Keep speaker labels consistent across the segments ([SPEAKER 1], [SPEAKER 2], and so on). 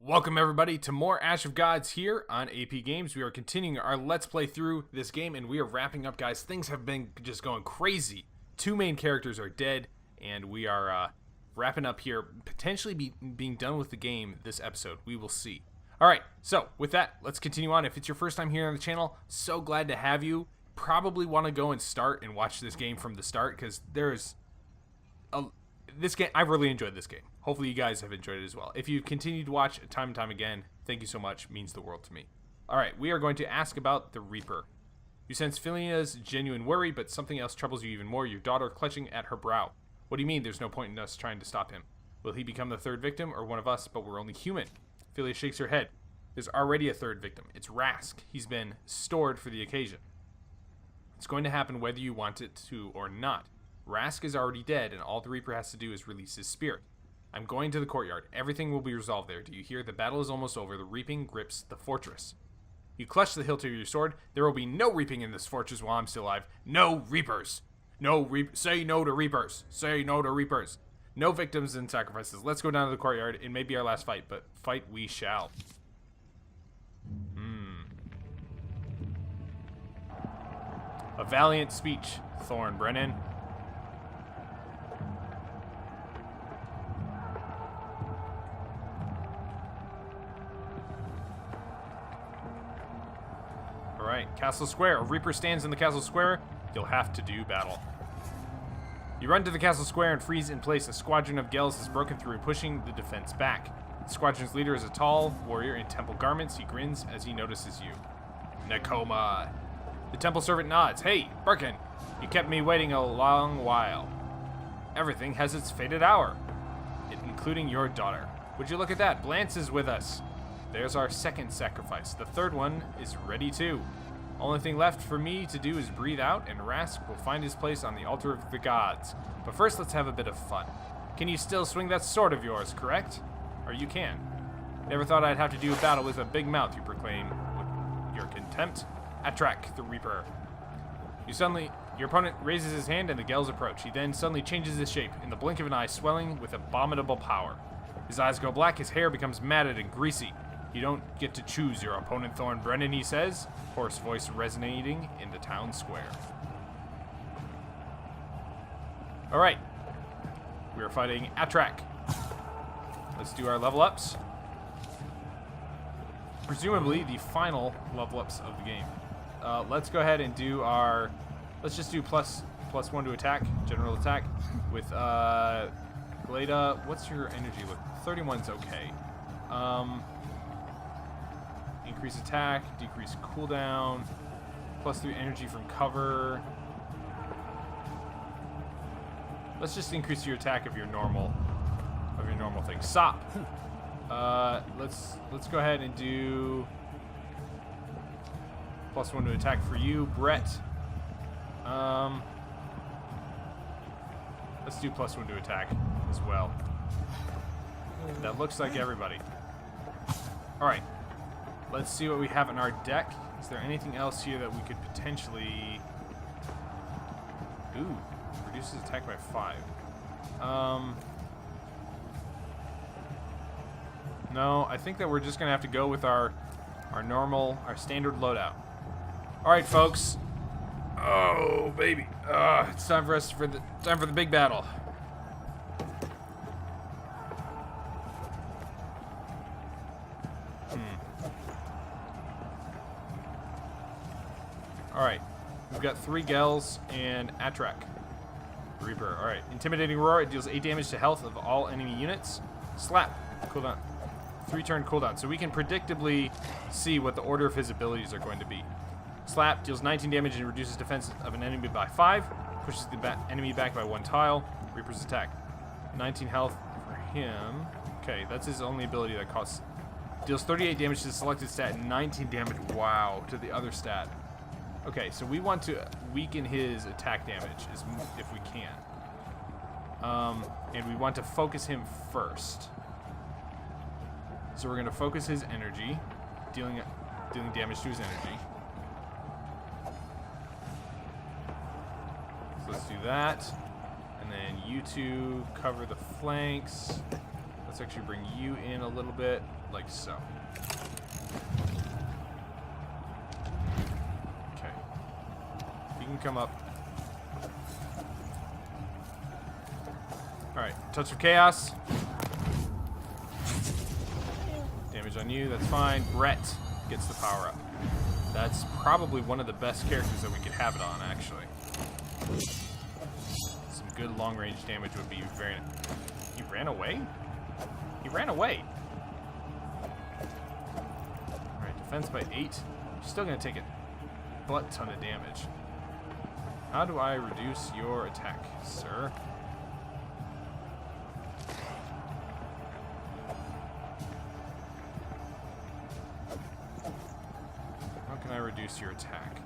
[SPEAKER 1] Welcome everybody to more Ash of Gods here on AP Games. We are continuing our Let's Play through this game and we are wrapping up, guys. Things have been just going crazy. Two main characters are dead and we are wrapping up here, potentially being done with the game this episode. We will see. Alright, so with that, let's continue on. If it's your first time here on the channel, so glad to have you. Probably want to go and start and watch this game from the start because there's this game, I really enjoyed this game. Hopefully you guys have enjoyed it as well. If you continue to watch time and time again, thank you so much. It means the world to me. Alright, we are going to ask about the Reaper. You sense Philina's genuine worry, but something else troubles you even more, your daughter clutching at her brow. What do you mean there's no point in us trying to stop him? Will he become the third victim, or one of us, but we're only human? Philia shakes her head. There's already a third victim. It's Rask. He's been stored for the occasion. It's going to happen whether you want it to or not. Rask is already dead, and all the Reaper has to do is release his spirit. I'm going to the courtyard. Everything will be resolved there. Do you hear? The battle is almost over. The reaping grips the fortress. You clutch the hilt of your sword. There will be no reaping in this fortress while I'm still alive. No Reapers. Say no to Reapers. Say no to Reapers. No victims and sacrifices. Let's go down to the courtyard. It may be our last fight, but fight we shall. A valiant speech, Thorn Brenin. Alright, Castle Square. A Reaper stands in the Castle Square. You'll have to do battle. You run to the Castle Square and freeze in place. A squadron of Gels is broken through, pushing the defense back. The squadron's leader is a tall warrior in temple garments. He grins as he notices you. Nakoma. The temple servant nods. Hey, Birkin. You kept me waiting a long while. Everything has its fated hour, including your daughter. Would you look at that? Blance is with us. There's our second sacrifice. The third one is ready too. Only thing left for me to do is breathe out, and Rask will find his place on the altar of the gods. But first, let's have a bit of fun. Can you still swing that sword of yours, correct? Or you can. Never thought I'd have to do a battle with a big mouth, you proclaim with your contempt. Attract the Reaper. Your opponent raises his hand and the Gels approach. He then suddenly changes his shape, in the blink of an eye swelling with abominable power. His eyes go black, his hair becomes matted and greasy. You don't get to choose your opponent, Thorn Brenin, he says, hoarse voice resonating in the town square. Alright. We are fighting Atrak. Let's do our level ups. Presumably the final level ups of the game. Let's go ahead and do our... Let's just do plus one to attack, general attack, with Glada. What's your energy look? 31's okay. Increase attack, decrease cooldown, +3 energy from cover. Let's just increase your attack of your normal thing. Sop. Let's go ahead and do +1 to attack for you, Brett. Let's do +1 to attack as well. That looks like everybody. All right. Let's see what we have in our deck. Is there anything else here that we could potentially... Ooh, reduces attack by 5. No, I think that we're just gonna have to go with our standard loadout. All right, folks. Oh, baby. It's time for the big battle. Alright, we've got 3 Gels and Atrak. Reaper, alright. Intimidating Roar, it deals 8 damage to health of all enemy units. Slap, cooldown. 3-turn cooldown, so we can predictably see what the order of his abilities are going to be. Slap deals 19 damage and reduces defense of an enemy by 5. Pushes the enemy back by 1 tile. Reaper's attack. 19 health for him. Okay, that's his only ability that costs. Deals 38 damage to the selected stat and 19 damage, wow, to the other stat. Okay, so we want to weaken his attack damage if we can. And we want to focus him first. So we're going to focus his energy, dealing damage to his energy. So let's do that. And then you two cover the flanks. Let's actually bring you in a little bit, like so. Okay. You can come up. Alright, touch of chaos. Damage on you, that's fine. Brett gets the power up. That's probably one of the best characters that we could have it on, actually. Some good long-range damage would be very... He ran away? He ran away! Alright, defense by 8. You're still going to take a butt ton of damage. How do I reduce your attack, sir? How can I reduce your attack?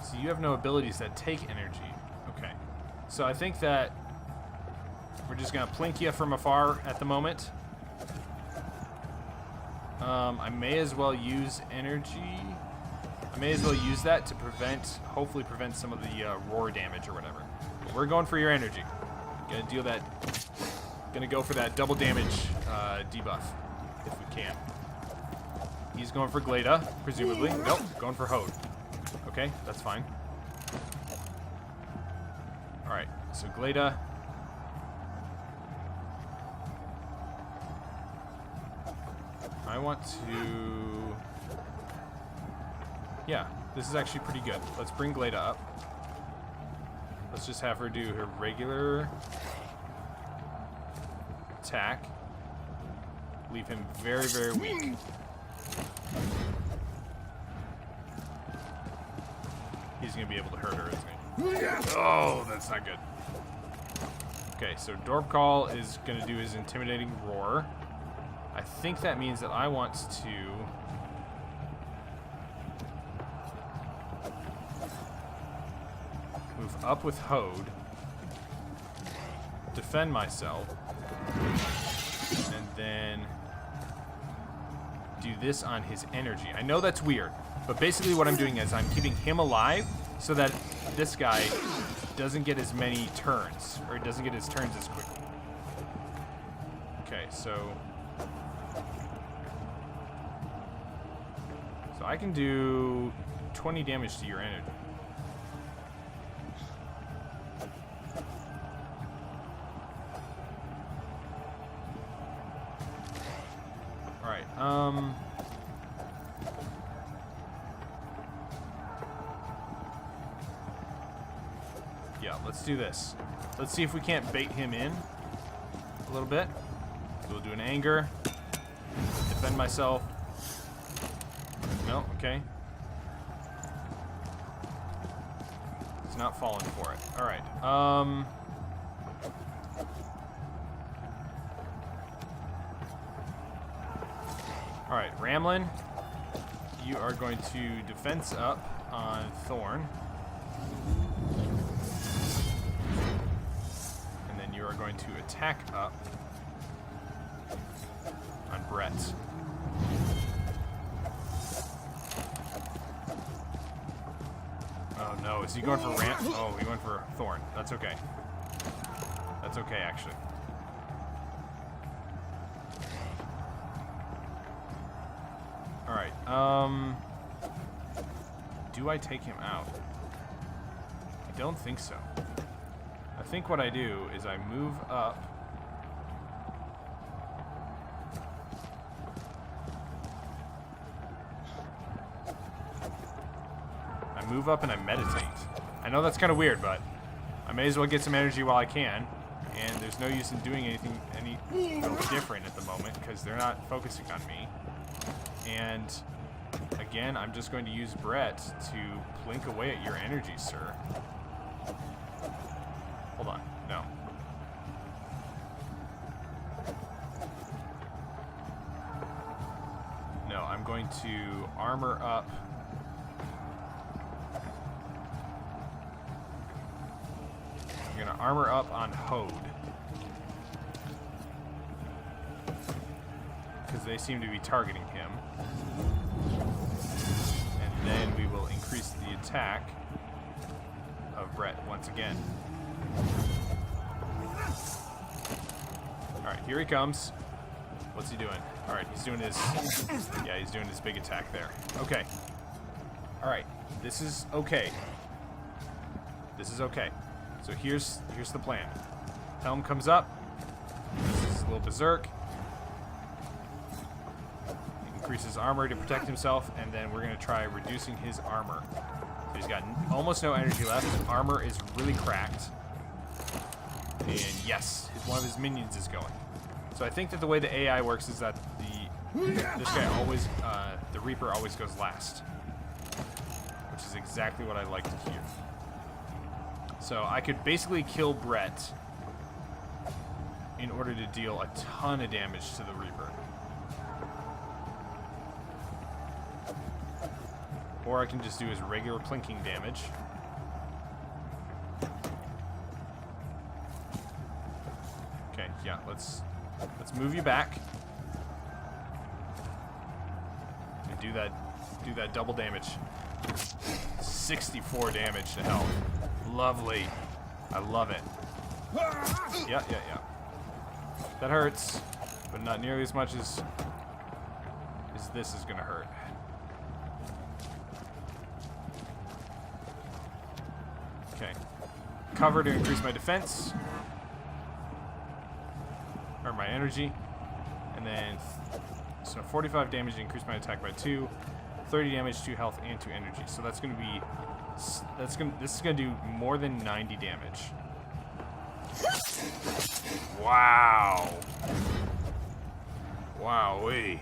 [SPEAKER 1] So you have no abilities that take energy. Okay. So I think that we're just going to plink you from afar at the moment. I may as well use energy. I may as well use that to hopefully prevent some of the roar damage or whatever. But we're going for your energy. Gonna go for that double damage debuff if we can. He's going for Glada, presumably. Nope, going for Hode. Okay, that's fine. Alright, so Glada. I want to... Yeah, this is actually pretty good. Let's bring Glada up. Let's just have her do her regular attack. Leave him very, very weak. He's going to be able to hurt her, isn't he? Oh, that's not good. Okay, so Dorp Call is going to do his intimidating roar. I think that means that I want to... move up with Hode. Defend myself. And then... do this on his energy. I know that's weird, but basically what I'm doing is I'm keeping him alive so that this guy doesn't get as many turns, or doesn't get his turns as quickly. Okay, so I can do 20 damage to your energy. Alright, yeah, let's do this. Let's see if we can't bait him in a little bit. We'll do an anger. Defend myself. No, okay. He's not falling for it. Alright, Alright, Ramlin, you are going to defense up on Thorn. And then you are going to attack up on Brett. Oh no, is he going for Ram? Oh, he went for Thorn. That's okay. That's okay, actually. Alright, do I take him out? I don't think so. I think what I do is I move up. I move up and I meditate. I know that's kind of weird, but I may as well get some energy while I can. And there's no use in doing anything different at the moment because they're not focusing on me. And again, I'm just going to use Brett to plink away at your energy, sir. Hold on. No. No, I'm going to armor up. I'm going to armor up on Hode. Because they seem to be targeting him. And then we will increase the attack of Brett once again. Alright, here he comes. What's he doing? Alright, he's doing his... Yeah, he's doing his big attack there. Okay. Alright, this is okay. This is okay. So here's the plan. Helm comes up. This is a little berserk. Increases armor to protect himself, and then we're going to try reducing his armor. So he's got almost no energy left. His armor is really cracked. And yes, one of his minions is going. So I think that the way the AI works is that this guy always, the Reaper always goes last. Which is exactly what I like to hear. So I could basically kill Brett in order to deal a ton of damage to the Reaper. Or I can just do his regular plinking damage. Okay, yeah, let's move you back. And do that double damage. 64 damage to health. Lovely. I love it. Yeah. That hurts, but not nearly as much as this is gonna hurt. Okay. Cover to increase my defense. Or my energy. And then, so 45 damage to increase my attack by 2. 30 damage, 2 health, and 2 energy. So that's going to be... this is going to do more than 90 damage. Wow. Wowee.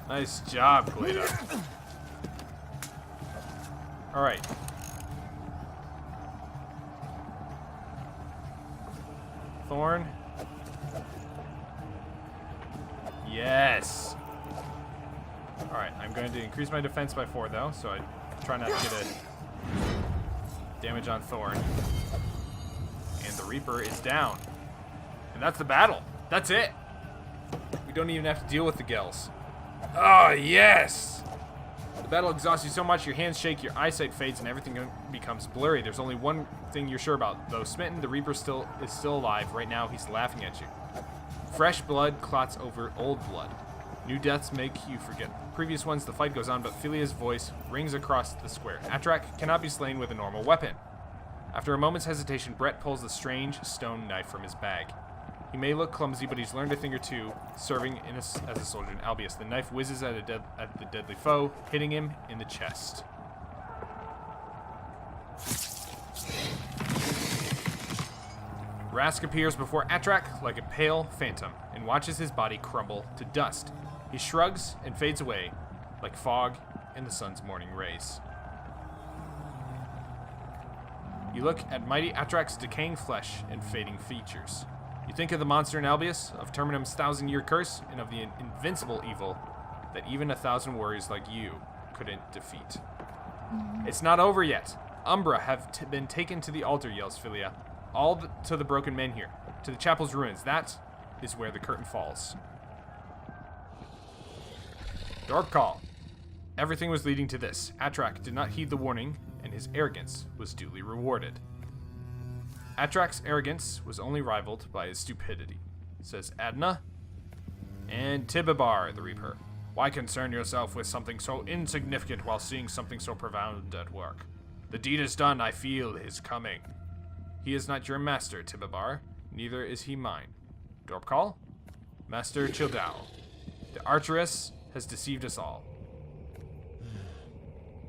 [SPEAKER 1] Nice job, Glada. Alright. Thorn. Yes. Alright, I'm going to increase my defense by 4 though, so I try not to get a damage on Thorn. And the Reaper is down. And that's the battle. That's it. We don't even have to deal with the Gels. Oh, yes! The battle exhausts you so much, your hands shake, your eyesight fades, and everything becomes blurry. There's only one thing you're sure about. Though smitten, the Reaper is still alive. Right now, he's laughing at you. Fresh blood clots over old blood. New deaths make you forget previous ones. The fight goes on, but Philia's voice rings across the square. Atrak cannot be slain with a normal weapon. After a moment's hesitation, Brett pulls the strange stone knife from his bag. He may look clumsy, but he's learned a thing or two serving as a soldier in Albius. The knife whizzes at the deadly foe, hitting him in the chest. Rask appears before Atrak like a pale phantom and watches his body crumble to dust. He shrugs and fades away like fog in the sun's morning rays. You look at mighty Atrak's decaying flesh and fading features. You think of the monster in Albius, of Terminum's 1,000-year curse, and of the invincible evil that even 1,000 warriors like you couldn't defeat. It's not over yet. Umbra have been taken to the altar, yells Philia. To the broken men here, to the chapel's ruins. That is where the curtain falls. Dark call. Everything was leading to this. Atrak did not heed the warning, and his arrogance was duly rewarded. Atrak's arrogance was only rivaled by his stupidity, says Adna. And Tibibar, the Reaper. Why concern yourself with something so insignificant while seeing something so profound at work? The deed is done, I feel his coming. He is not your master, Tibibar. Neither is he mine. Dorpcall? Master Childao. The archeress has deceived us all.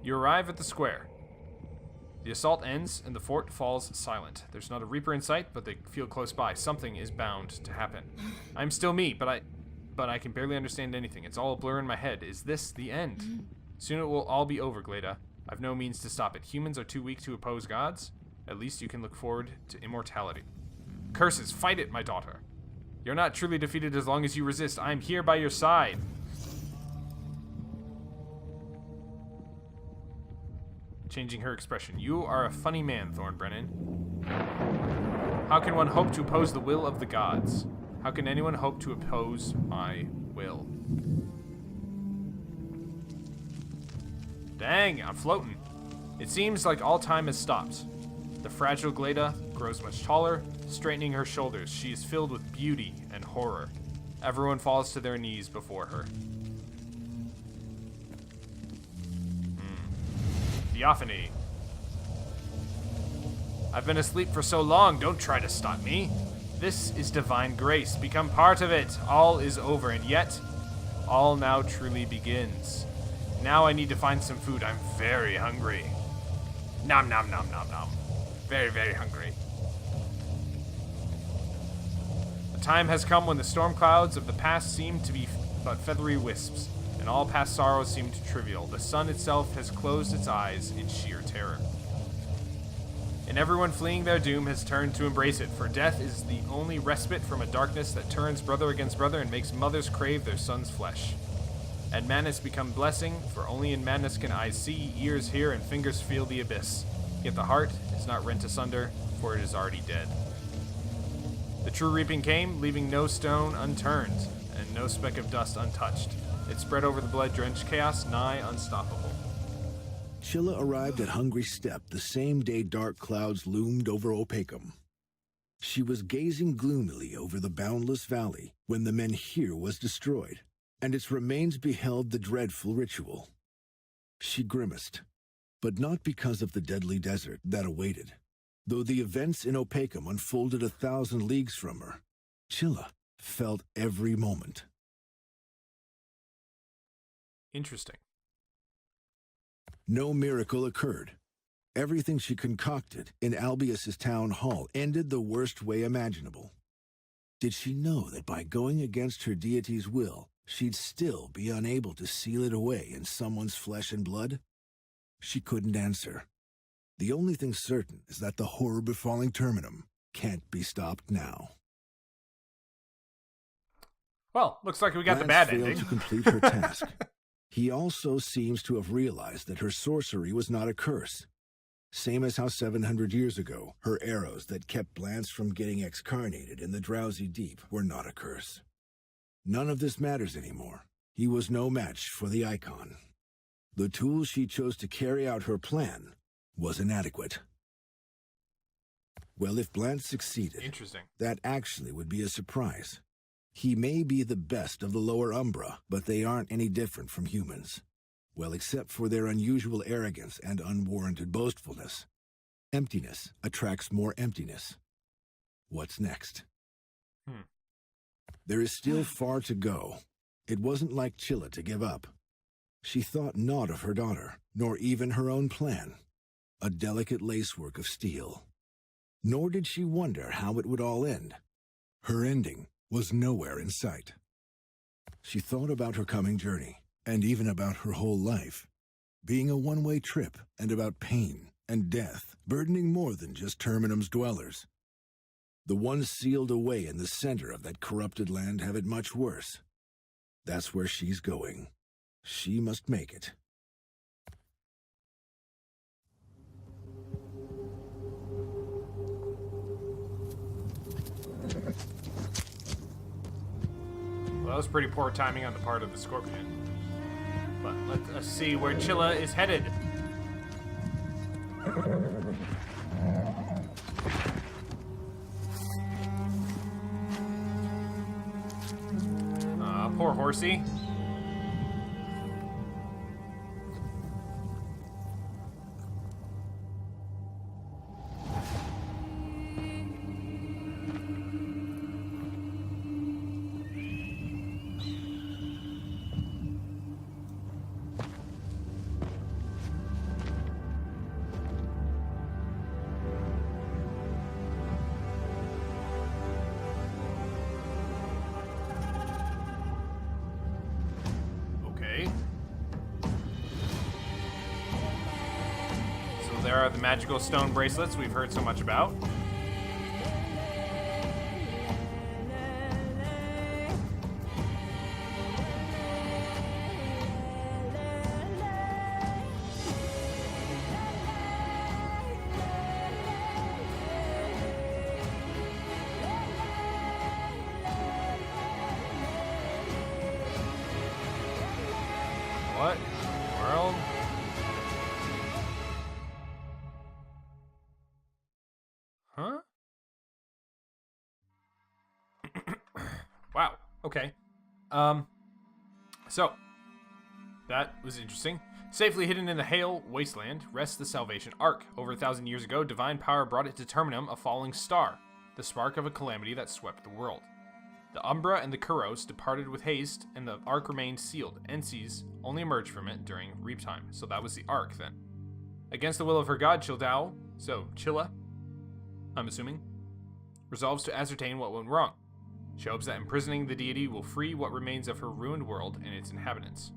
[SPEAKER 1] You arrive at the square. The assault ends, and the fort falls silent. There's not a Reaper in sight, but they feel close by. Something is bound to happen. I'm still me, but I can barely understand anything. It's all a blur in my head. Is this the end? Soon it will all be over, Glada. I've no means to stop it. Humans are too weak to oppose gods. At least you can look forward to immortality. Curses, fight it, my daughter. You're not truly defeated as long as you resist. I am here by your side. Changing her expression. You are a funny man, Thorn Brenin. How can one hope to oppose the will of the gods? How can anyone hope to oppose my will? Dang, I'm floating. It seems like all time has stopped. The fragile Gleda grows much taller, straightening her shoulders. She is filled with beauty and horror. Everyone falls to their knees before her. Theophany. I've been asleep for so long, don't try to stop me. This is divine grace. Become part of it. All is over, and yet, all now truly begins. Now I need to find some food. I'm very hungry. Nom nom nom nom nom. Very, very hungry. The time has come when the storm clouds of the past seem to be but feathery wisps, and all past sorrows seem trivial. The sun itself has closed its eyes in sheer terror. And everyone fleeing their doom has turned to embrace it, for death is the only respite from a darkness that turns brother against brother and makes mothers crave their sons' flesh. And madness become blessing, for only in madness can eyes see, ears hear, and fingers feel the abyss. Yet the heart is not rent asunder, for it is already dead. The true reaping came, leaving no stone unturned, and no speck of dust untouched. It spread over the blood-drenched chaos, nigh unstoppable.
[SPEAKER 2] Chilla arrived at Hungry Steppe the same day dark clouds loomed over Opacum. She was gazing gloomily over the boundless valley when the menhir was destroyed, and its remains beheld the dreadful ritual. She grimaced, but not because of the deadly desert that awaited. Though the events in Opacum unfolded 1,000 leagues from her, Chilla felt every moment.
[SPEAKER 1] Interesting.
[SPEAKER 2] No miracle occurred. Everything she concocted in Albius's town hall ended the worst way imaginable. Did she know that by going against her deity's will, she'd still be unable to seal it away in someone's flesh and blood? She couldn't answer. The only thing certain is that the horror befalling Terminum can't be stopped now.
[SPEAKER 1] Well, looks like we got
[SPEAKER 2] Lance
[SPEAKER 1] the bad
[SPEAKER 2] failed
[SPEAKER 1] ending.
[SPEAKER 2] to complete her task. He also seems to have realized that her sorcery was not a curse. Same as how 700 years ago, her arrows that kept Blance from getting excarnated in the drowsy deep were not a curse. None of this matters anymore. He was no match for the icon. The tool she chose to carry out her plan was inadequate. Well, if Blance succeeded,
[SPEAKER 1] Interesting.
[SPEAKER 2] that actually would be a surprise. He may be the best of the lower Umbra, but they aren't any different from humans. Well, except for their unusual arrogance and unwarranted boastfulness. Emptiness attracts more emptiness. What's next? There is still far to go. It wasn't like Chilla to give up. She thought not of her daughter, nor even her own plan. A delicate lacework of steel. Nor did she wonder how it would all end. Her ending was nowhere in sight. She thought about her coming journey, and even about her whole life, being a one-way trip, and about pain and death, burdening more than just Terminum's dwellers. The ones sealed away in the center of that corrupted land have it much worse. That's where she's going. She must make it.
[SPEAKER 1] Well, that was pretty poor timing on the part of the Scorpion. But let us see where Chilla is headed. Poor horsey. There are the magical stone bracelets we've heard so much about. What? World? Huh? Wow. Okay. So that was interesting. Safely hidden in the Hail Wasteland rests the Salvation Ark. Over 1,000 years ago, divine power brought it to Terminum, a falling star, the spark of a calamity that swept the world. The Umbra and the Kuros departed with haste, and the Ark remained sealed. Ensees only emerged from it during reap time. So that was the Ark then. Against the will of her god, Chilla, I'm assuming, resolves to ascertain what went wrong. She hopes that imprisoning the deity will free what remains of her ruined world and its inhabitants.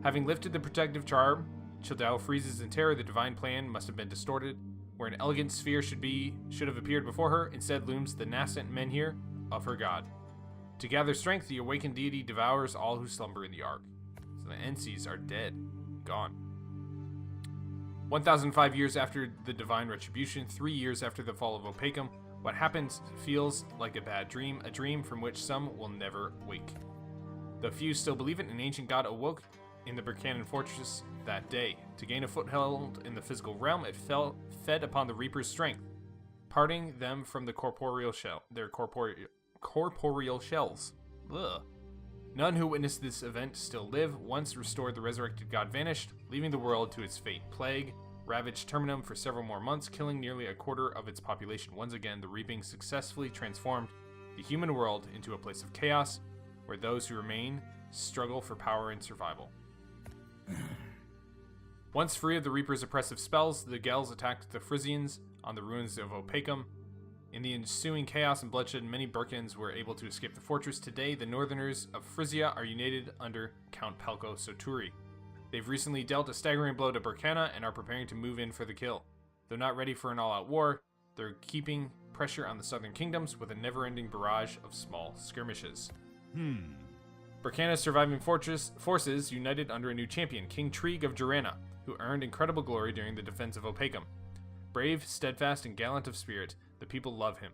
[SPEAKER 1] Having lifted the protective charm, Childao freezes in terror. The divine plan must have been distorted. Where an elegant sphere should have appeared before her, instead looms the nascent menhir of her god. To gather strength, the awakened deity devours all who slumber in the Ark. So the Ensees are dead. Gone. 1,005 years after the divine retribution, 3 years after the fall of Opacum, what happens feels like a bad dream, a dream from which some will never wake. Though few still believe it, an ancient god awoke in the Burkanan fortress that day. To gain a foothold in the physical realm, it fed upon the Reaper's strength, parting them from the corporeal shells. Ugh. None who witnessed this event still live. Once restored, the resurrected god vanished, leaving the world to its fate. Plague ravaged Terminum for several more months, killing nearly a quarter of its population. Once again, the reaping successfully transformed the human world into a place of chaos, where those who remain struggle for power and survival. Once free of the Reaper's oppressive spells, the Gels attacked the Frisians on the ruins of Opacum. In the ensuing chaos and bloodshed, many Burkans were able to escape the fortress. Today, the northerners of Frisia are united under Count Palko Soturi. They've recently dealt a staggering blow to Burkana and are preparing to move in for the kill. Though not ready for an all-out war, they're keeping pressure on the southern kingdoms with a never-ending barrage of small skirmishes. Burkana's surviving forces united under a new champion, King Trieg of Durana, who earned incredible glory during the defense of Opacum. Brave, steadfast, and gallant of spirit, the people love him.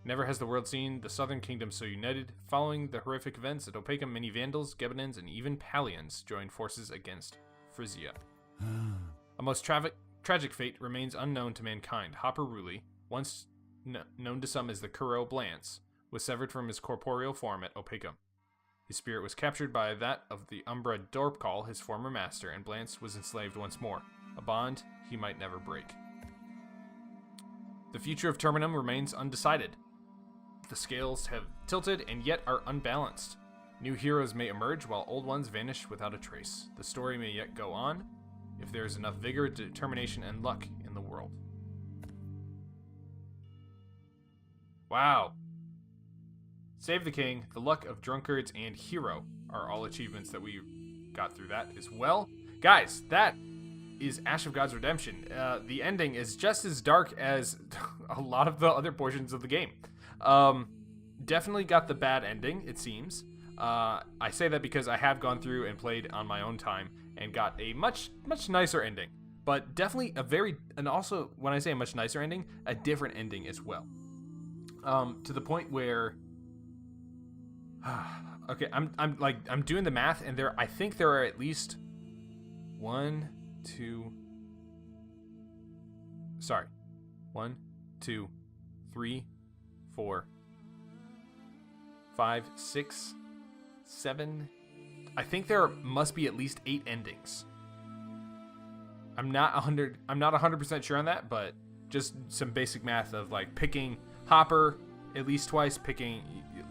[SPEAKER 1] Never has the world seen the southern kingdom so united. Following the horrific events at Opacum, many Vandals, Gebenins, and even Palians joined forces against Frisia. A most tragic fate remains unknown to mankind. Hopper Rouley, once known to some as the Kuro Blance, was severed from his corporeal form at Opacum. His spirit was captured by that of the Umbra Dorpkal, his former master, and Blance was enslaved once more, a bond he might never break. The future of Terminum remains undecided. The scales have tilted and yet are unbalanced. New heroes may emerge while old ones vanish without a trace. The story may yet go on if there is enough vigor, determination, and luck in the world. Wow. Save the King, the Luck of Drunkards, and Hero are all achievements that we got through that as well. Guys, that is Ash of God's Redemption. The ending is just as dark as a lot of the other portions of the game. Definitely got the bad ending, it seems. I say that because I have gone through and played on my own time and got a much nicer ending. But definitely and also when I say a much nicer ending, a different ending as well. To the point where, okay, I'm doing the math, and I think there are at least 1, 2, 3, 4, 5, 6, 7. I think there must be at least 8 endings. I'm not 100% sure on that, but just some basic math of like picking Hopper at least twice, picking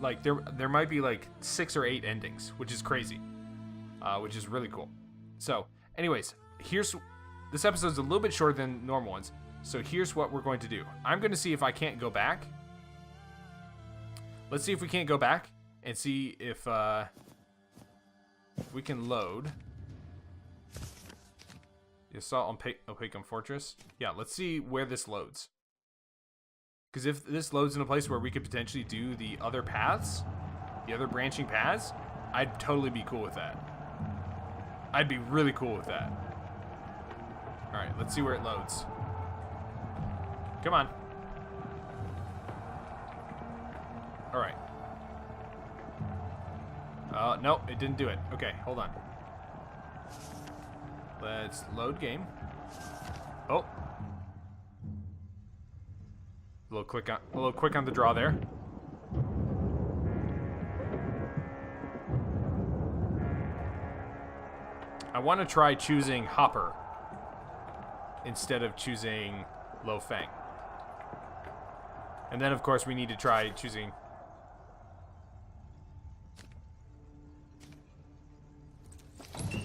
[SPEAKER 1] like there might be like 6 or 8 endings, which is crazy, which is really cool. So, anyways, this episode's a little bit shorter than normal ones. So here's what we're going to do. I'm going to see if I can't go back. Let's see if we can't go back and see if we can load the Assault on Opacum Fortress. Yeah, let's see where this loads. Because if this loads in a place where we could potentially do the other paths, the other branching paths, I'd totally be cool with that. I'd be really cool with that. Alright, let's see where it loads. Come on. Alright. No, it didn't do it. Okay, hold on. Let's load game. Oh. A little quick on the draw there. I want to try choosing Hopper instead of choosing Lo Pheng. And then, of course, we need to try choosing...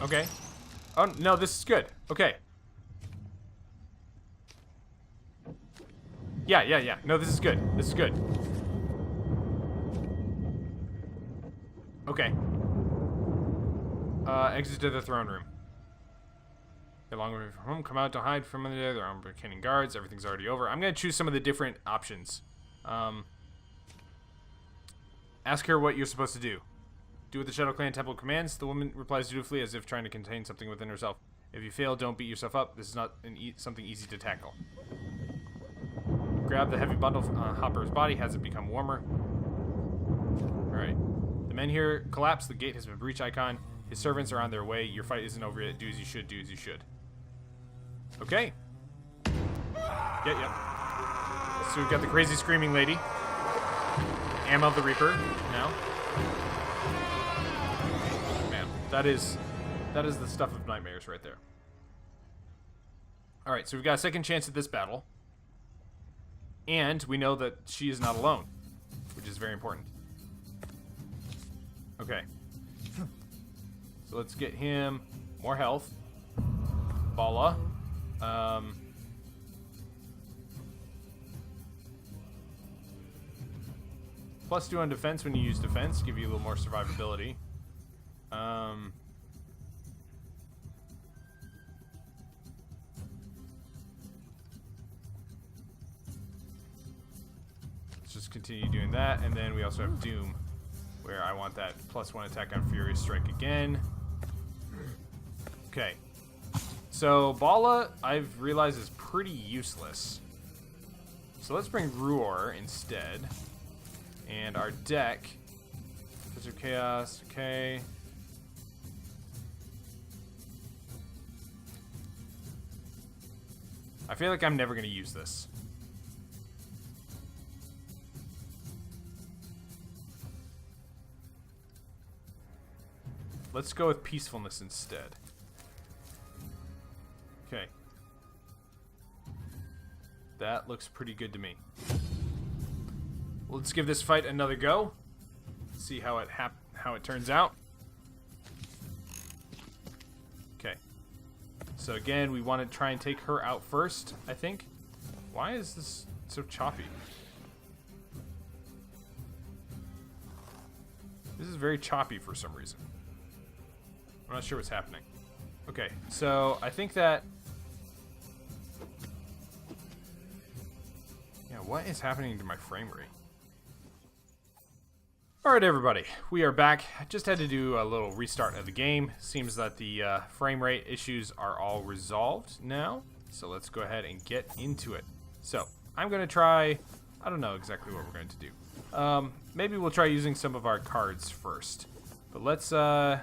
[SPEAKER 1] Okay. Oh, no, this is good. Okay. Yeah. No, this is good. This is good. Okay. Exit to the throne room. Get long way from home. Come out to hide from under there. There are cannon guards. Everything's already over. I'm going to choose some of the different options. Ask her what you're supposed to do. Do what the Shadow Clan Temple commands. The woman replies dutifully as if trying to contain something within herself. If you fail, don't beat yourself up. This is not something easy to tackle. Grab the heavy bundle on Hopper's body. Has it become warmer? Alright. The men here collapse. The gate has been breach icon. His servants are on their way. Your fight isn't over yet. Do as you should. Do as you should. Okay. Yep. So we've got the crazy screaming lady. Amma the Reaper now. Man, that is the stuff of nightmares right there. Alright, so we've got a second chance at this battle. And we know that she is not alone, which is very important. Okay. So let's get him more health. Bala. +2 on defense when you use defense. Give you a little more survivability. Let's just continue doing that. And then we also have Doom, where I want that +1 attack on Furious Strike again. Okay. So Bala, I've realized, is pretty useless. So let's bring Ruor instead. And our deck, Touch of Chaos, okay. I feel like I'm never going to use this. Let's go with Peacefulness instead. Okay. That looks pretty good to me. Let's give this fight another go. See how it turns out. Okay. So again, we want to try and take her out first, I think. Why is this so choppy? This is very choppy for some reason. I'm not sure what's happening. Okay, so I think that... Yeah, what is happening to my frame rate? Alright everybody, we are back. Just had to do a little restart of the game. Seems that the frame rate issues are all resolved now. So let's go ahead and get into it. So, I'm going to try... I don't know exactly what we're going to do. Maybe we'll try using some of our cards first. But let's, you know,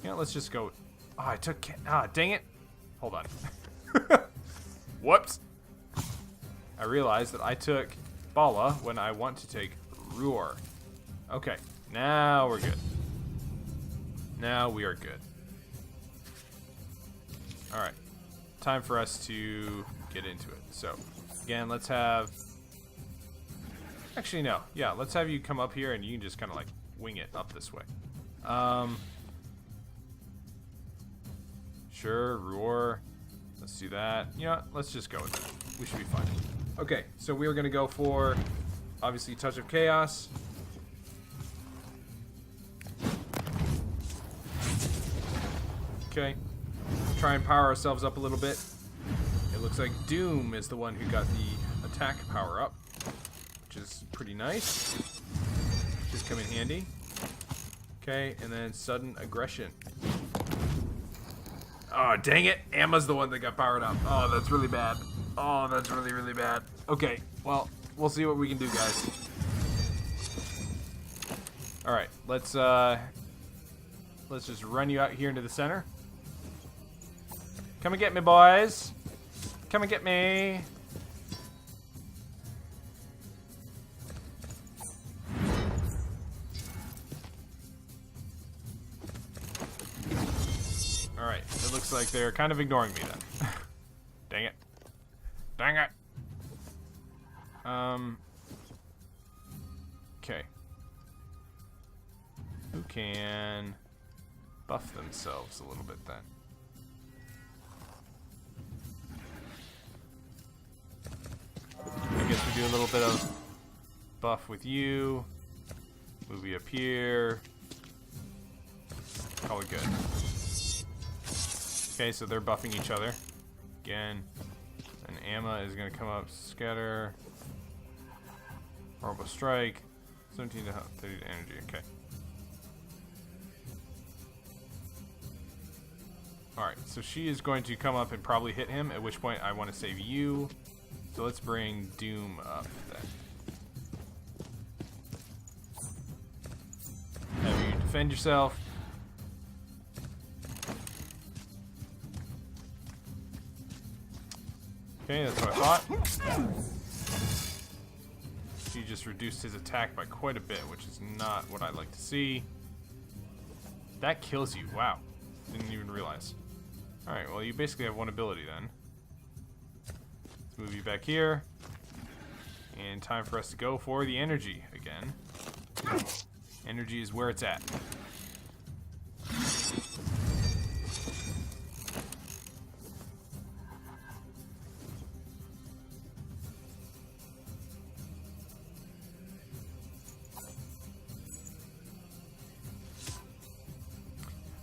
[SPEAKER 1] let's just go... Oh, I took... Ah, dang it. Hold on. Whoops. I realized that I took Bala when I want to take Ruor. Okay, now we're good. Now we are good. Alright. Time for us to get into it. So, again, let's have... Actually, no. Yeah, let's have you come up here and you can just kind of like wing it up this way. Sure, Roar. Let's do that. You know what? Let's just go with it. We should be fine. Okay, so we are going to go for, obviously, Touch of Chaos. Okay. Try and power ourselves up a little bit. It looks like Doom is the one who got the attack power up, which is pretty nice. Just come in handy. Okay, and then Sudden Aggression. Oh, dang it. Amma's the one that got powered up. Oh, that's really bad. Oh, that's really, really bad. Okay, well, we'll see what we can do, guys. Alright, let's just run you out here into the center. Come and get me, boys. Come and get me. Alright, it looks like they're kind of ignoring me then. Dang it. Dang it. Okay. Who can buff themselves a little bit then? I guess we do a little bit of buff with you. Move you up here. Call it good. Okay, so they're buffing each other. Again. And Amma is going to come up, scatter. Horrible strike. 17 to 30 to energy. Okay. Alright, so she is going to come up and probably hit him, at which point I want to save you. So let's bring Doom up then. Have you defend yourself. Okay, that's what I thought. He just reduced his attack by quite a bit, which is not what I like to see. That kills you. Wow. Didn't even realize. Alright, well, you basically have one ability then. Let's move you back here. And time for us to go for the energy again. Energy is where it's at.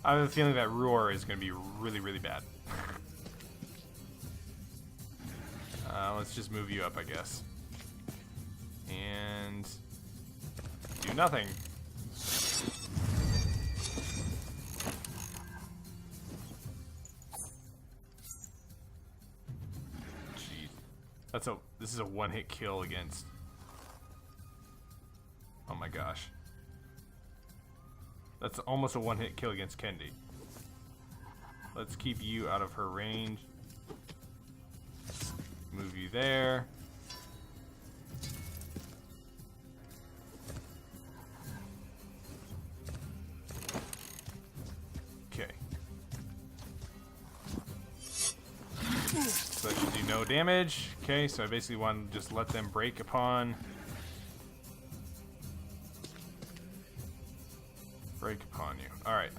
[SPEAKER 1] I have a feeling that Roar is going to be really, really bad. Let's just move you up, I guess. And do nothing. Jeez. This is a one-hit kill against... Oh my gosh. That's almost a one-hit kill against Kendi. Let's keep you out of her range. Move you there. Okay. So that should do no damage. Okay, so I basically want to just let them break upon... Break upon you. Alright,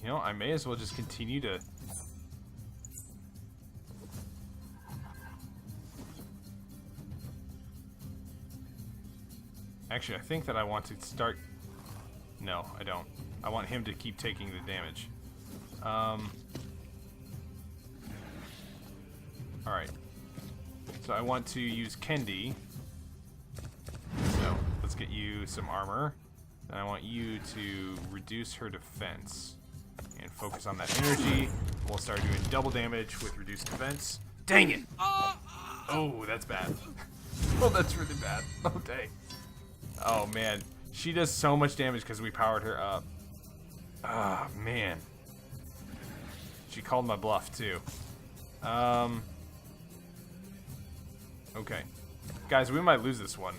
[SPEAKER 1] you know, I may as well just continue to... Actually, I think that I want to start... No, I don't. I want him to keep taking the damage. Alright. So I want to use Kendi. So let's get you some armor. And I want you to reduce her defense. And focus on that energy. We'll start doing double damage with reduced defense. Dang it! Oh, that's bad. Oh, that's really bad. Oh, dang. Oh, man. She does so much damage because we powered her up. Ah, man. She called my bluff, too. Okay. Guys, we might lose this one.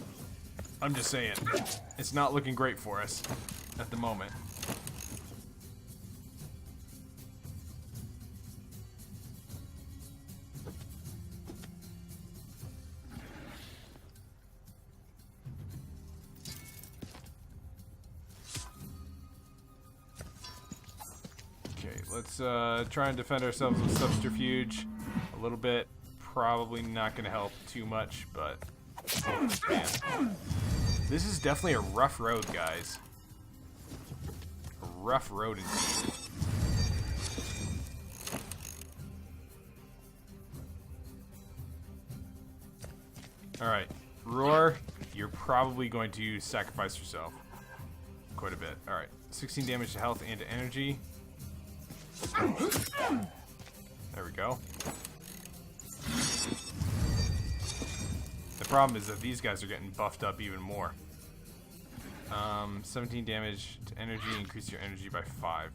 [SPEAKER 1] I'm just saying. It's not looking great for us at the moment. Okay, let's try and defend ourselves with subterfuge a little bit. Probably not going to help too much, but oh, man. This is definitely a rough road, guys. A rough road indeed. Alright, Roar, you're probably going to sacrifice yourself quite a bit. Alright, 16 damage to health and to energy. There we go. The problem is that these guys are getting buffed up even more. 17 damage to energy. Increase your energy by 5.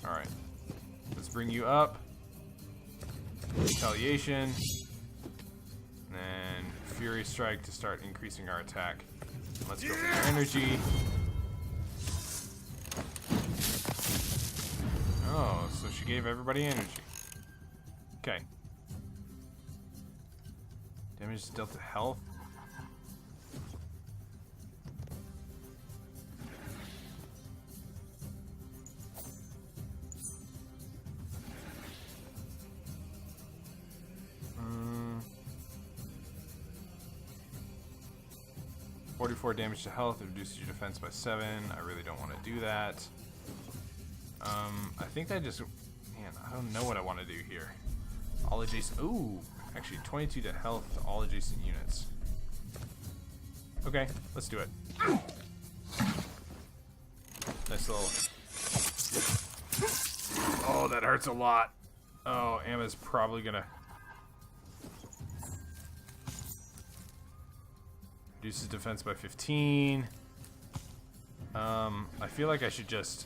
[SPEAKER 1] Alright. Let's bring you up. Retaliation. And then Fury Strike to start increasing our attack. Let's go for your energy. Oh, so she gave everybody energy. Okay. Damage dealt to health. Mm. 44 damage to health. It reduces your defense by 7. I really don't want to do that. I think I just... Man, I don't know what I want to do here. All adjacent... Ooh! Actually, 22 to health to all adjacent units. Okay, let's do it. Nice little... Oh, that hurts a lot. Oh, Emma's probably gonna... Reduces defense by 15. I feel like I should just...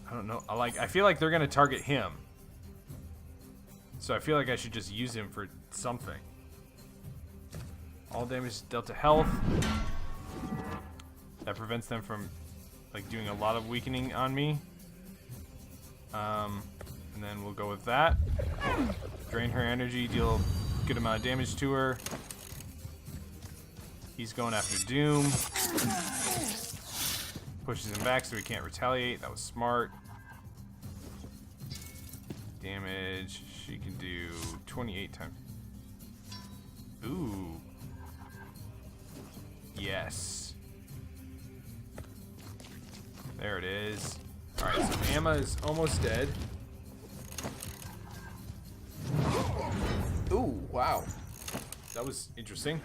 [SPEAKER 1] I don't know. I feel like they're gonna target him. So I feel like I should just use him for something. All damage dealt to health. That prevents them from like doing a lot of weakening on me. And then we'll go with that. Drain her energy, deal a good amount of damage to her. He's going after Doom. Pushes him back so he can't retaliate. That was smart. Damage. She can do 28 times. Ooh. Yes. There it is. Alright, so Emma is almost dead. Ooh, wow. That was interesting.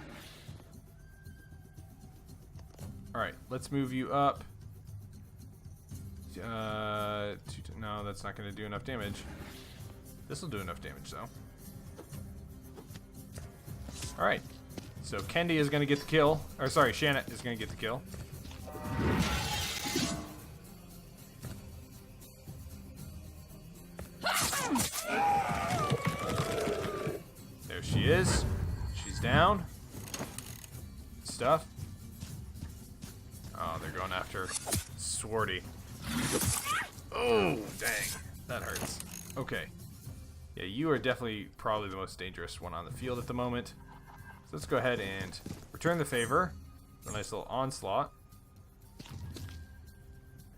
[SPEAKER 1] Alright, let's move you up. No, that's not going to do enough damage. This will do enough damage, though. Alright. So Kendi is going to get the kill. Or sorry, Shannon is going to get the kill. There she is. She's down. Good stuff. Oh, they're going after Swarty. Oh, dang. That hurts. Okay. Yeah, you are definitely probably the most dangerous one on the field at the moment. So let's go ahead and return the favor. A nice little onslaught.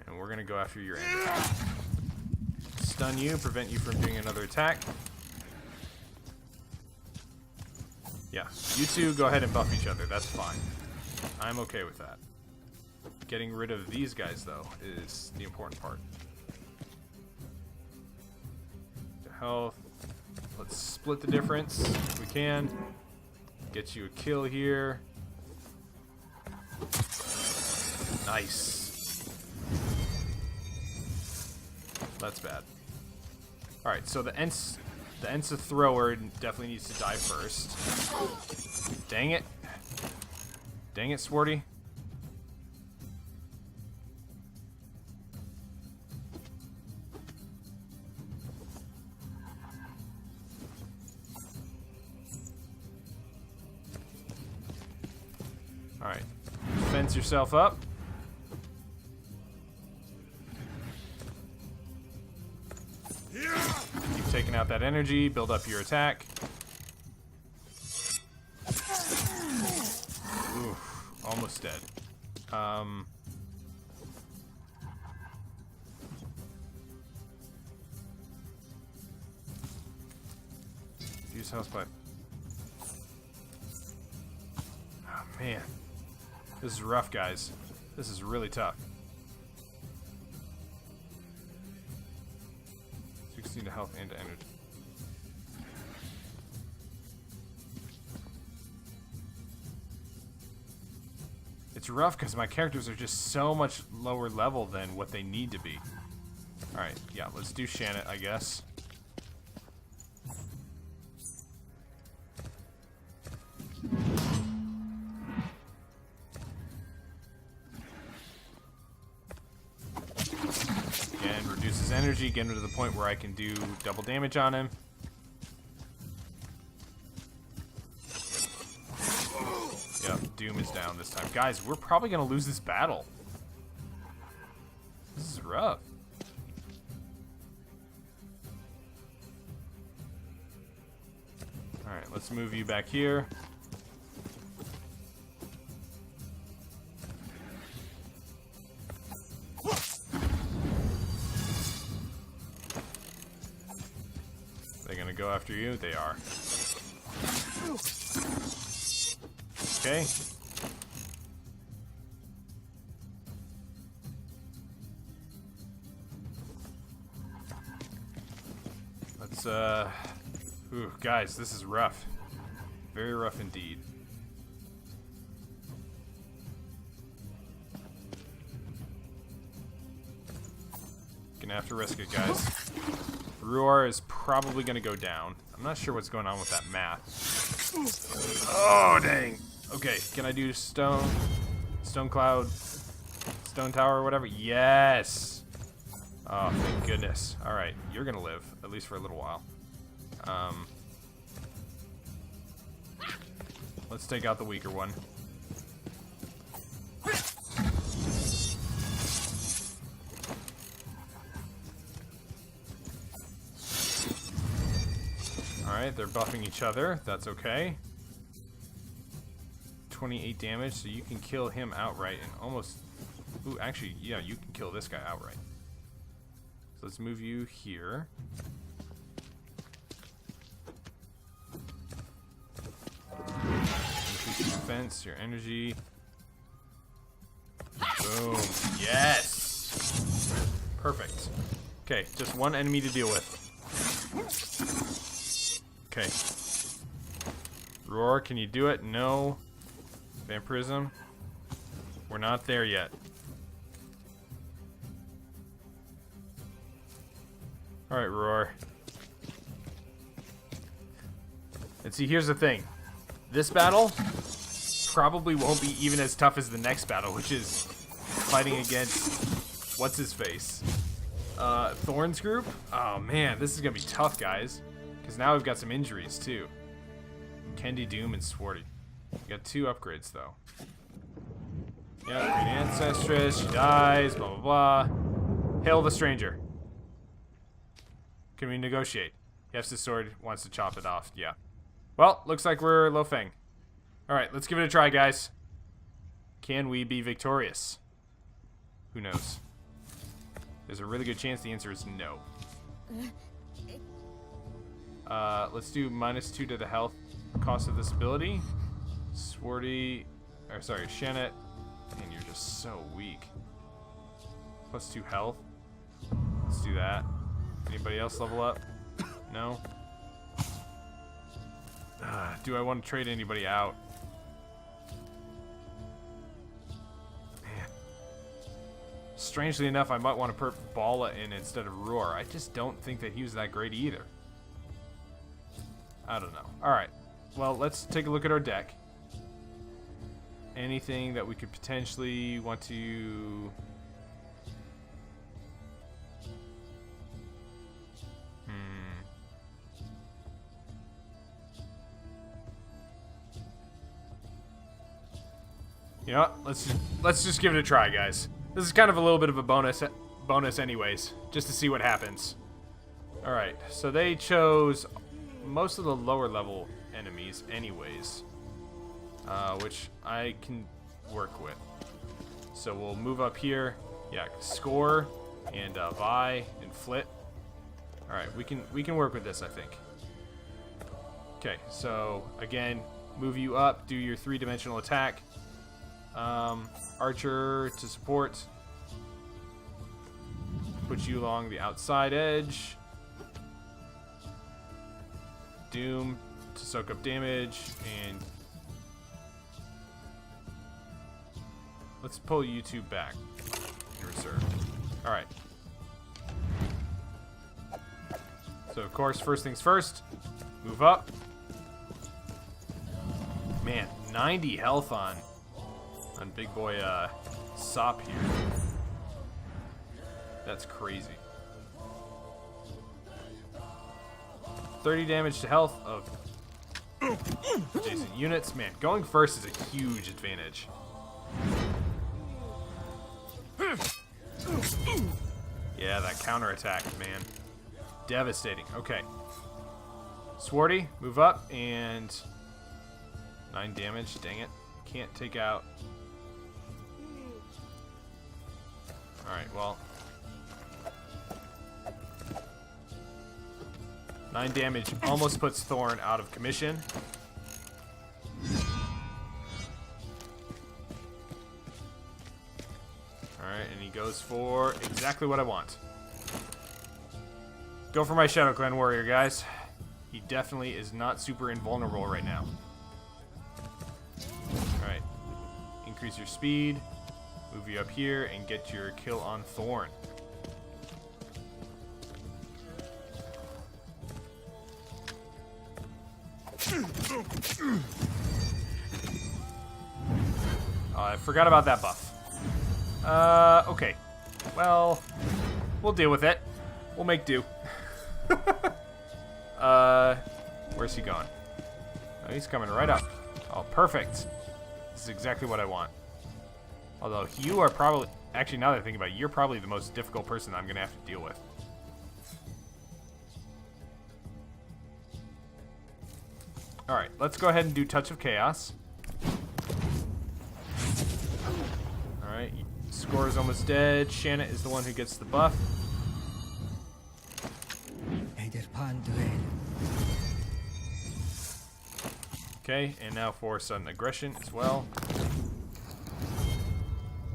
[SPEAKER 1] And we're going to go after your enemy. Stun you, prevent you from doing another attack. Yeah, you two go ahead and buff each other. That's fine. I'm okay with that. Getting rid of these guys, though, is the important part. To health. Let's split the difference if we can. Get you a kill here. Nice. That's bad. Alright, so the Ensa thrower definitely needs to die first. Dang it. Dang it, Swarty. Alright. Fence yourself up. Keep taking out that energy. Build up your attack. Oof. Almost dead. Use house pipe. Oh, man. This is rough, guys. This is really tough. 16 to health and to energy. It's It's rough because my characters are just so much lower level than what they need to be. Alright, yeah, let's do Shannon, I guess. Again, reduces energy, getting to the point where I can do double damage on him. Yep, Doom is down this time. Guys, we're probably going to lose this battle. This is rough. Alright, let's move you back here. They're gonna go after you? They are. Okay. Let's, ooh, guys, this is rough. Very rough indeed. Gonna have to risk it, guys. Roar is probably gonna go down. I'm not sure what's going on with that math. Oh, dang. Okay, can I do stone cloud, stone tower, or whatever? Yes! Oh, thank goodness. Alright, you're gonna live, at least for a little while. Let's take out the weaker one. Alright, they're buffing each other. That's okay. 28 damage, so you can kill him outright and almost... Ooh, actually, yeah, you can kill this guy outright. So let's move you here. Increase your defense, your energy. Boom. Yes! Perfect. Okay, just one enemy to deal with. Okay. Roar, can you do it? No. Vampirism. We're not there yet. Alright, Roar. And see, here's the thing. This battle probably won't be even as tough as the next battle, which is fighting against... What's-his-face? Thorn's group? Oh, man, this is gonna be tough, guys. Because now we've got some injuries, too. Kendi, Doom, and Swarty. We got 2 upgrades, though. Yeah, Green Ancestress, she dies, blah, blah, blah. Hail the stranger. Can we negotiate? He has his sword, wants to chop it off. Yeah. Well, looks like we're Lo Pheng. Alright, let's give it a try, guys. Can we be victorious? Who knows? There's a really good chance the answer is no. Let's do -2 to the health cost of this ability. Swarty, or sorry, Shannon. Man, you're just so weak. +2 health. Let's do that. Anybody else level up? No? Do I want to trade anybody out? Man. Strangely enough, I might want to put Bala in instead of Roar. I just don't think that he was that great either. I don't know. Alright. Well, let's take a look at our deck. Anything that we could potentially want to... You know what? Let's just give it a try, guys. This is kind of a little bit of a bonus anyways, just to see what happens. Alright, so they chose most of the lower level enemies anyways, which I can work with. So we'll move up here. Yeah, Score and Vi and Flit. Alright, we can work with this, I think. Okay, so again, move you up, do your 3-dimensional attack. Archer to support. Put you along the outside edge. Doom to soak up damage, and let's pull you two back in reserve. All right. So of course, first things first, move up. Man, 90 health on big boy Sop here. That's crazy. 30 damage to health of adjacent units. Man, going first is a huge advantage. Yeah, that counterattack, man. Devastating. Okay. Swarty, move up, and 9 damage. Dang it. Can't take out. Alright, well. 9 damage almost puts Thorn out of commission. Alright, and he goes for exactly what I want. Go for my Shadow Clan warrior, guys. He definitely is not super invulnerable right now. Alright. Increase your speed. Move you up here and get your kill on Thorn. I forgot about that buff. Okay. Well, we'll deal with it. We'll make do. Where's he going? Oh, he's coming right up. Oh, perfect. This is exactly what I want. Although you are probably... Actually, now that I think about it, you're probably the most difficult person I'm going to have to deal with. Alright, let's go ahead and do Touch of Chaos. Alright, Score is almost dead. Shanna is the one who gets the buff. Okay, and now for sudden aggression as well.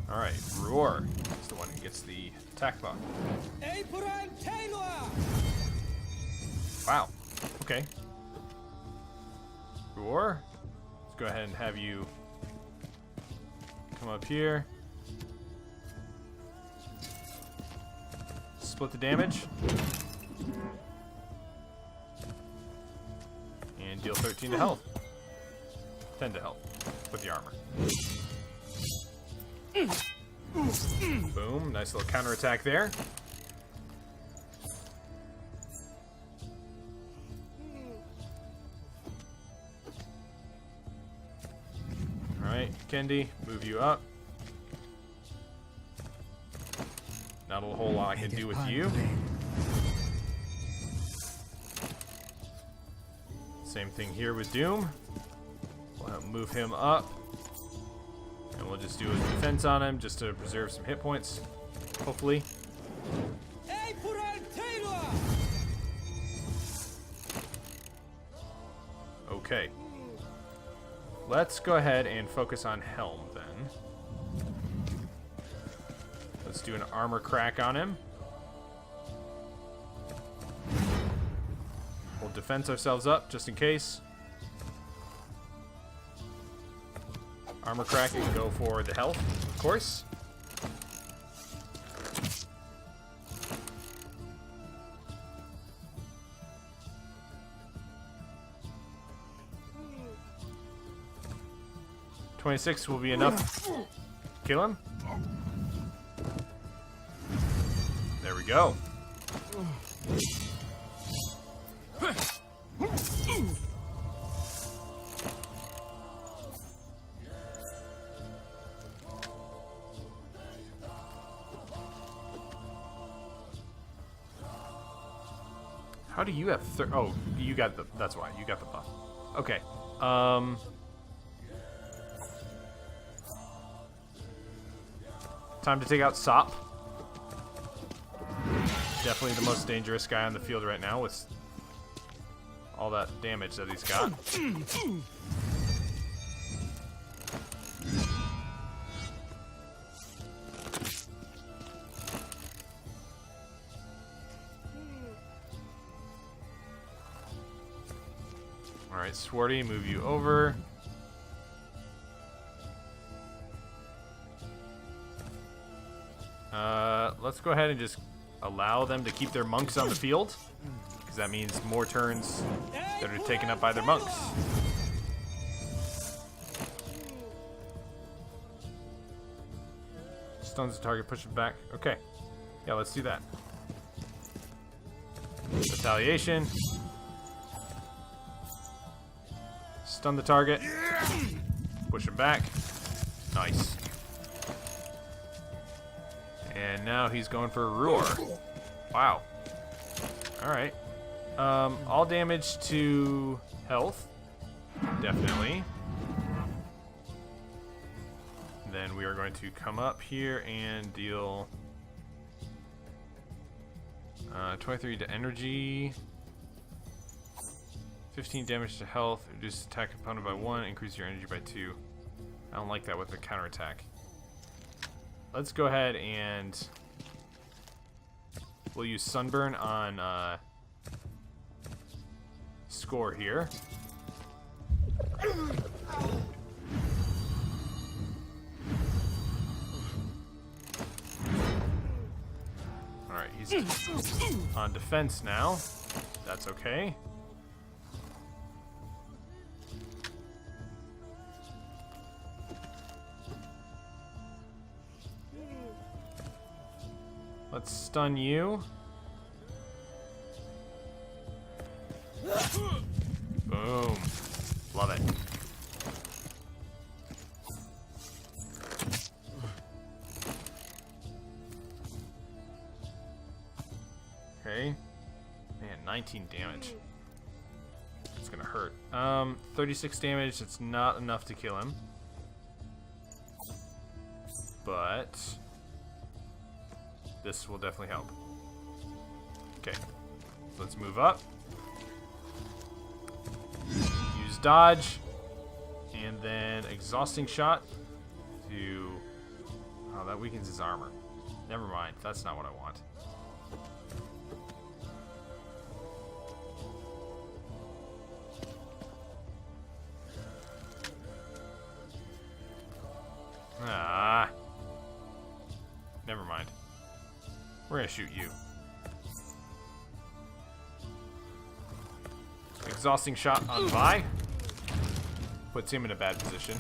[SPEAKER 1] Alright, Roar is the one who gets the attack buff. Wow, okay. Roar, let's go ahead and have you come up here. Split the damage. And deal 13 to health. 10 to health with the armor. Boom, nice little counterattack there. Alright, Kendi, move you up. Not a whole lot I can do with you. Same thing here with Doom. We'll move him up. And we'll just do a defense on him just to preserve some hit points, hopefully. Okay. Let's go ahead and focus on Helm then. Let's do an armor crack on him. We'll defense ourselves up just in case. Armor crack and go for the health, of course. $26 will be enough. Kill him. There we go. How do you have oh, you got the, that's why, you got the buff. Okay. Time to take out Sop. Definitely the most dangerous guy on the field right now with all that damage that he's got. Alright, Swarty, move you over. Let's go ahead and just allow them to keep their monks on the field, because that means more turns that are taken up by their monks. Stuns the target, push it back. Okay. Yeah, let's do that. Retaliation. Stun the target. Push him back. Nice. And now he's going for a roar. Wow. Alright. All damage to health. Definitely. Then we are going to come up here and deal 23 to energy, 15 damage to health, reduce attack opponent by 1, increase your energy by 2. I don't like that with the counterattack. Let's go ahead and we'll use Sunburn on Score here. Alright, he's on defense now. That's okay. Let's stun you. Boom. Love it. Okay. Man, 19 damage. It's gonna hurt. 36 damage, it's not enough to kill him. But this will definitely help. Okay. Let's move up. Use dodge. And then exhausting shot to... Oh, that weakens his armor. Never mind. That's not what I want. Ah. Never mind. We're gonna shoot you. Exhausting shot on Vi. Puts him in a bad position.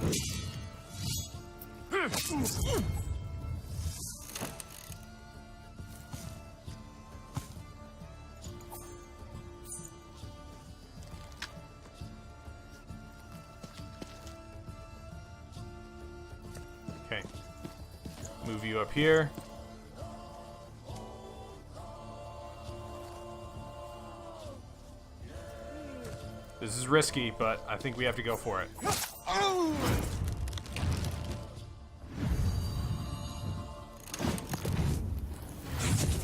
[SPEAKER 1] Okay. Move you up here. This is risky, but I think we have to go for it.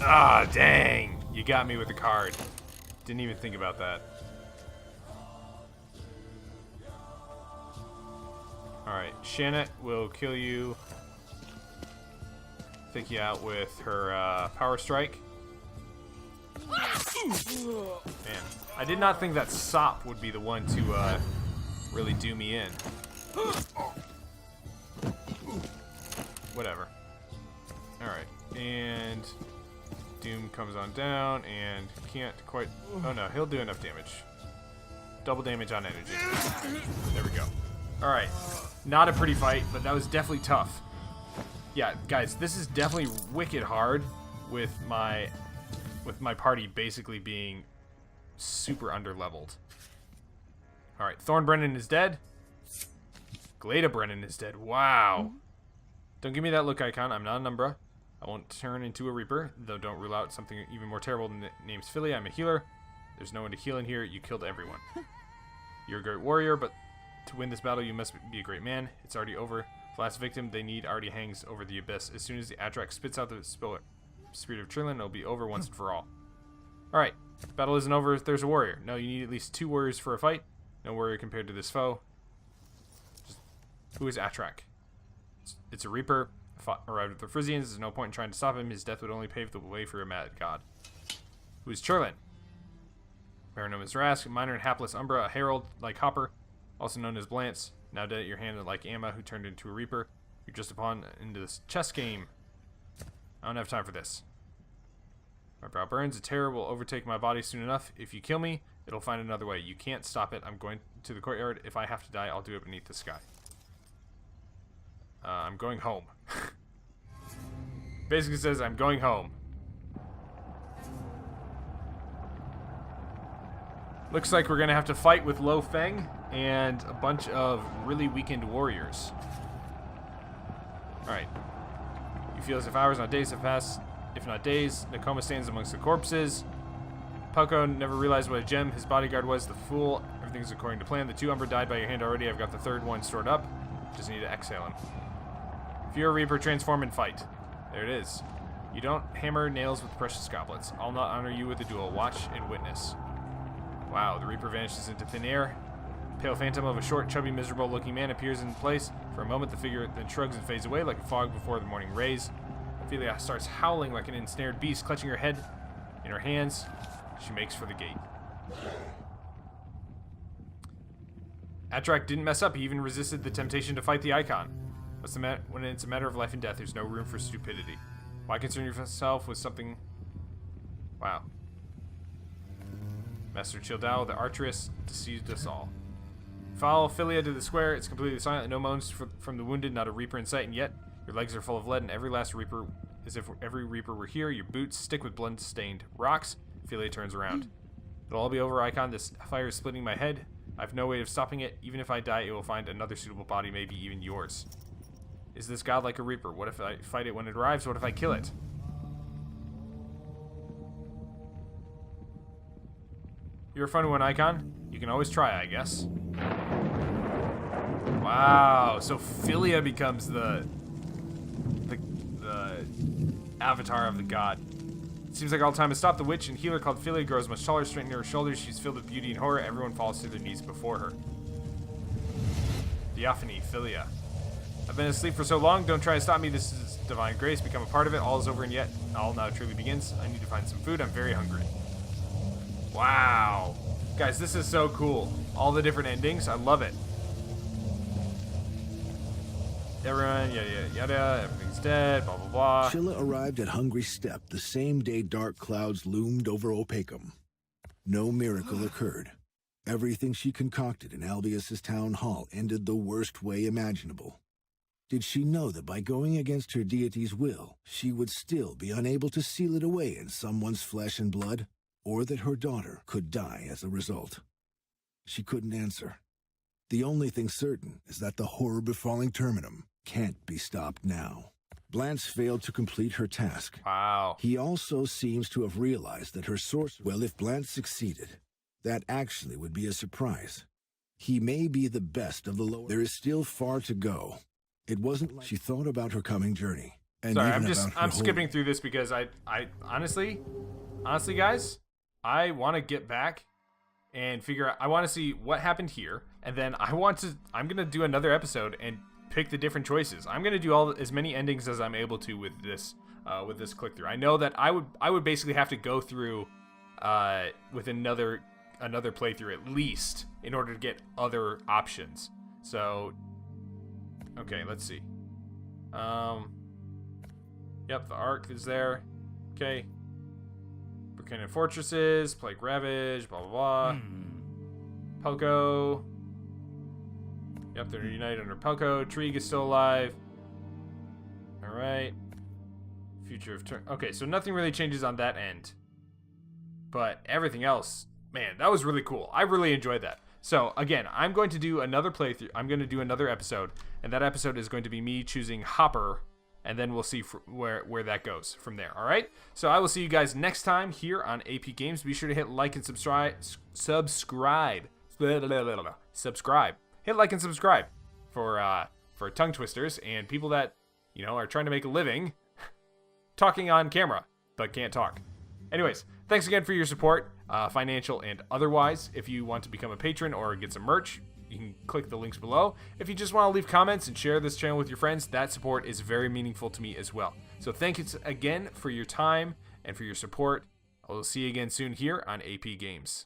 [SPEAKER 1] Ah, dang! You got me with the card. Didn't even think about that. Alright, Shannon will kill you. Take you out with her power strike. Man, I did not think that Sop would be the one to really do me in. Whatever. Alright, and Doom comes on down and can't quite... Oh no, he'll do enough damage. Double damage on energy. There we go. Alright, not a pretty fight, but that was definitely tough. Yeah, guys, this is definitely wicked hard with my party basically being super underleveled. Alright, Thorn Brenin is dead. Glada Brenin is dead. Wow. Don't give me that look icon. I'm not an Umbra. I won't turn into a Reaper, though don't rule out something even more terrible than the name's Philly. I'm a healer. There's no one to heal in here. You killed everyone. You're a great warrior, but to win this battle, you must be a great man. It's already over. The last victim they need already hangs over the abyss. As soon as the Atrak spits out the spirit of Trillian, it'll be over once and for all. Alright, battle isn't over if there's a warrior. No, you need at least 2 warriors for a fight. No warrior compared to this foe. Who is Atrak? It's a Reaper. Arrived with the Frisians. There's no point in trying to stop him. His death would only pave the way for a mad god. Who is Churlin? Better known as Rask, minor and hapless Umbra, a herald like Hopper, also known as Blance. Now dead at your hand like Amma, who turned into a Reaper. You're just upon into this chess game. I don't have time for this. My brow burns. A terror will overtake my body soon enough. If you kill me, it'll find another way. You can't stop it. I'm going to the courtyard. If I have to die, I'll do it beneath the sky. I'm going home. Basically says I'm going home. Looks like we're going to have to fight with Lo Pheng and a bunch of really weakened warriors. Alright. You feel as if hours, not days, have passed. If not days, Nakoma stands amongst the corpses. Pucko never realized what a gem his bodyguard was. The fool. Everything's according to plan. The 2 Umber died by your hand already. I've got the 3rd one stored up. Just need to exhale him. If you're a Reaper, transform and fight. There it is. You don't hammer nails with precious goblets. I'll not honor you with a duel. Watch and witness. Wow, the Reaper vanishes into thin air. Pale phantom of a short, chubby, miserable-looking man appears in place. For a moment, the figure then shrugs and fades away like a fog before the morning rays. Ophelia starts howling like an ensnared beast, clutching her head in her hands. She makes for the gate. Atrak didn't mess up. He even resisted the temptation to fight the icon. What's the matter? When it's a matter of life and death, there's no room for stupidity. Why concern yourself with something... Wow. Master Childao, the archeress, deceived us all. Follow Ophelia to the square. It's completely silent. No moans from the wounded. Not a Reaper in sight. And yet, your legs are full of lead, and every last Reaper... As if every Reaper were here. Your boots stick with blood-stained rocks. Ophelia turns around. It'll all be over, Icon. This fire is splitting my head. I have no way of stopping it. Even if I die, it will find another suitable body, maybe even yours. Is this god like a Reaper? What if I fight it when it arrives? What if I kill it? You're a fun one, Icon. You can always try, I guess. Wow, so Philia becomes the avatar of the god. It seems like all time has stopped. The witch and healer called Philia grows much taller, straightening her shoulders. She's filled with beauty and horror. Everyone falls to their knees before her. Theophany, Philia. I've been asleep for so long. Don't try to stop me. This is divine grace. Become a part of it. All is over and yet all now truly begins. I need to find some food. I'm very hungry. Wow. Guys, this is so cool. All the different endings. I love it. Everyone, yada, yada, yada. Everything's dead. Blah, blah, blah.
[SPEAKER 2] Chilla arrived at Hungry Step the same day dark clouds loomed over Opacum. No miracle occurred. Everything she concocted in Albius's town hall ended the worst way imaginable. Did she know that by going against her deity's will, she would still be unable to seal it away in someone's flesh and blood? Or that her daughter could die as a result? She couldn't answer. The only thing certain is that the horror befalling Terminum can't be stopped now. Blance failed to complete her task.
[SPEAKER 1] Wow.
[SPEAKER 2] He also seems to have realized that her source... Well, if Blance succeeded, that actually would be a surprise. He may be the best of the lower... There is still far to go. It wasn't like she thought about her coming journey. And
[SPEAKER 1] sorry,
[SPEAKER 2] even
[SPEAKER 1] I'm skipping through this because I honestly, guys, I want to get back and figure out, I want to see what happened here, and then I'm going to do another episode and pick the different choices. I'm going to do as many endings as I'm able to with this click through. I know that I would basically have to go through with another playthrough at least in order to get other options. So okay, let's see. Yep, the Ark is there. Okay. Burkina Fortresses, Plague Ravage, blah, blah, blah. Pelko. Yep, they're united under Pelko. Trig is still alive. Alright. Future of turn. Okay, so nothing really changes on that end. But everything else, man, that was really cool. I really enjoyed that. So, again, I'm going to do another playthrough. I'm going to do another episode. And that episode is going to be me choosing Hopper. And then we'll see where that goes from there. All right? So I will see you guys next time here on AP Games. Be sure to hit like and subscribe. Subscribe. Hit like and subscribe for tongue twisters and people that, you know, are trying to make a living talking on camera but can't talk. Anyways, thanks again for your support, financial and otherwise. If you want to become a patron or get some merch, you can click the links below. If you just want to leave comments and share this channel with your friends, that support is very meaningful to me as well. So thank you again for your time and for your support. I will see you again soon here on AP Games.